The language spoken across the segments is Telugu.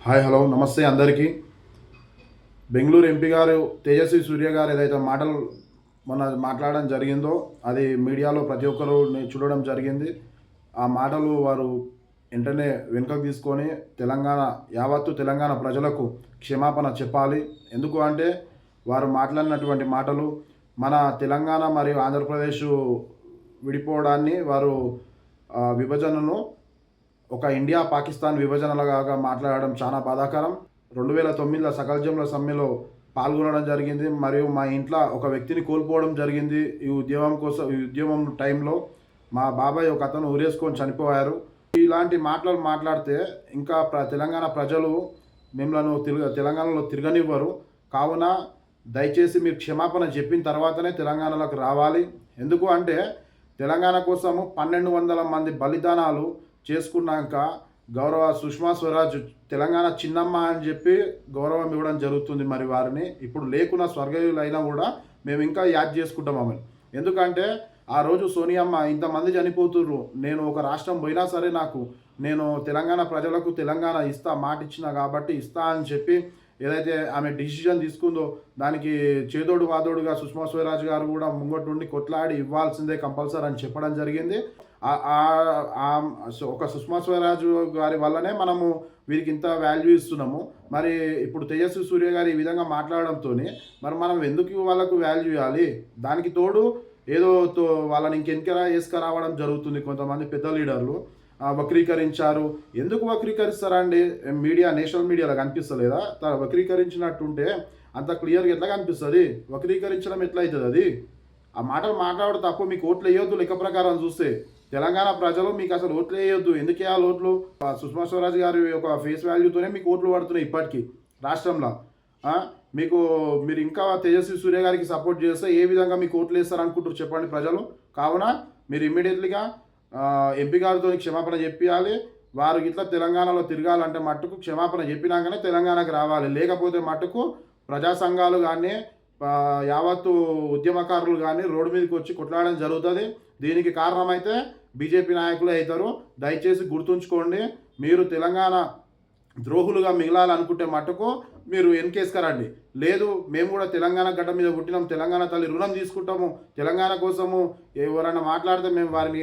హాయ్ హలో నమస్తే అందరికీ. బెంగళూరు ఎంపీ గారు తేజస్వి సూర్య గారు ఏదైతే మాటలు మొన్న మాట్లాడడం జరిగిందో అది మీడియాలో ప్రతి ఒక్కరు చూడడం జరిగింది. ఆ మాటలు వారు వెంటనే వెనుకకు తీసుకొని యావత్తు తెలంగాణ ప్రజలకు క్షమాపణ చెప్పాలి. ఎందుకు అంటే వారు మాట్లాడినటువంటి మాటలు మన తెలంగాణ మరియు ఆంధ్రప్రదేశ్ విడిపోవడాన్ని వారు విభజనను ఒక ఇండియా పాకిస్తాన్ విభజనలాగా మాట్లాడడం చాలా బాధాకరం. 2009లో సకల సమ్మెలో పాల్గొనడం జరిగింది మరియు మా ఇంట్లో ఒక వ్యక్తిని కోల్పోవడం జరిగింది. ఈ ఉద్యమం టైంలో మా బాబాయ్ ఒక అతను ఊరేసుకొని చనిపోయారు. ఇలాంటి మాటలు మాట్లాడితే ఇంకా తెలంగాణ ప్రజలు మిమ్మల్ని తెలంగాణలో తిరగనివ్వరు. కావున దయచేసి మీరు క్షమాపణ చెప్పిన తర్వాతనే తెలంగాణలోకి రావాలి. ఎందుకు అంటే తెలంగాణ కోసము 1200 మంది బలిదానాలు చేసుకున్నాక గౌరవ సుష్మా స్వరాజ్ తెలంగాణ చిన్నమ్మ అని చెప్పి గౌరవం ఇవ్వడం జరుగుతుంది. మరి వారిని ఇప్పుడు లేకున్నా స్వర్గయులైనా కూడా మేము ఇంకా యాద్ చేసుకుంటాం ఆమెను. ఎందుకంటే ఆ రోజు సోనియమ్మ ఇంతమంది చనిపోతుర్రు, నేను ఒక రాష్ట్రం పోయినా సరే నేను తెలంగాణ ప్రజలకు తెలంగాణ మాట ఇచ్చిన కాబట్టి ఇస్తా అని చెప్పి ఏదైతే ఆమె డిసిజన్ తీసుకుందో దానికి చేదోడు వాదోడుగా సుష్మా స్వరాజ్ గారు కూడా ముంగటుండి కొట్లాడి ఇవ్వాల్సిందే కంపల్సరీ అని చెప్పడం జరిగింది. ఒక సుష్మా స్వరాజ్ గారి వల్లనే మనము వీరికి ఇంత వాల్యూ ఇస్తున్నాము. మరి ఇప్పుడు తేజస్వి సూర్య గారు ఈ విధంగా మాట్లాడడంతో మరి మనం ఎందుకు వాళ్ళకు వాల్యూ ఇవ్వాలి? దానికి తోడు ఏదో వాళ్ళని ఇంకెన్కరా వేసుకురావడం జరుగుతుంది. కొంతమంది పెద్ద లీడర్లు వక్రీకరించారు. ఎందుకు వక్రీకరిస్తారండి? నేషనల్ మీడియాలో కనిపిస్తలేదా? వక్రీకరించినట్టుంటే అంత క్లియర్గా ఎట్లా కనిపిస్తుంది? వక్రీకరించడం ఎట్లా అవుతుంది? అది ఆ మాటలు మాట్లాడడం తప్పు. మీకు ఓట్లు వేయొద్దు. లెక్క ప్రకారం చూస్తే తెలంగాణ ప్రజలు మీకు అసలు ఓట్లు వేయొద్దు. ఎందుకు వేయాలి ఓట్లు? సుష్మా స్వరాజ్ గారి యొక్క ఫేస్ వాల్యూతోనే మీకు ఓట్లు పడుతున్నాయి ఇప్పటికీ రాష్ట్రంలో. మీరు ఇంకా తేజస్వి సూర్య గారికి సపోర్ట్ చేస్తే ఏ విధంగా మీకు ఓట్లు వేస్తారు అనుకుంటారు చెప్పండి ప్రజలు. కావున మీరు ఇమ్మీడియట్లీగా ఎంపీ గారితో క్షమాపణ చెప్పాలి. వారు ఇట్లా తెలంగాణలో తిరగాలంటే మట్టుకు క్షమాపణ చెప్పినాకనే తెలంగాణకు రావాలి. లేకపోతే మట్టుకు ప్రజా సంఘాలు కానీ యావత్తు ఉద్యమకారులు కానీ రోడ్డు మీదకి వచ్చి కొట్లాడడం జరుగుతుంది. దీనికి కారణమైతే బీజేపీ నాయకులే అవుతారు. దయచేసి గుర్తుంచుకోండి. మీరు తెలంగాణ ద్రోహులుగా మిగలాలనుకుంటే మట్టుకు మీరు వెనకేసుకరండి. లేదు మేము కూడా తెలంగాణ గడ్డ మీద పుట్టినాం, తెలంగాణ తల్లి రుణం తీసుకుంటాము, తెలంగాణ కోసము ఎవరైనా మాట్లాడితే మేము వారిని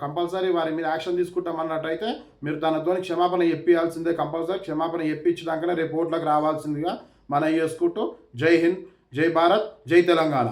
కంపల్సరీ వారి మీద యాక్షన్ తీసుకుంటాం అన్నట్టయితే మీరు తనతో క్షమాపణ చెప్పాల్సిందే. కంపల్సరీ క్షమాపణ చెప్పిచ్చినాకనే రేపు ఓట్లకు రావాల్సిందిగా మనం చేసుకుంటూ జై హింద్, జై భారత్, జై తెలంగాణ.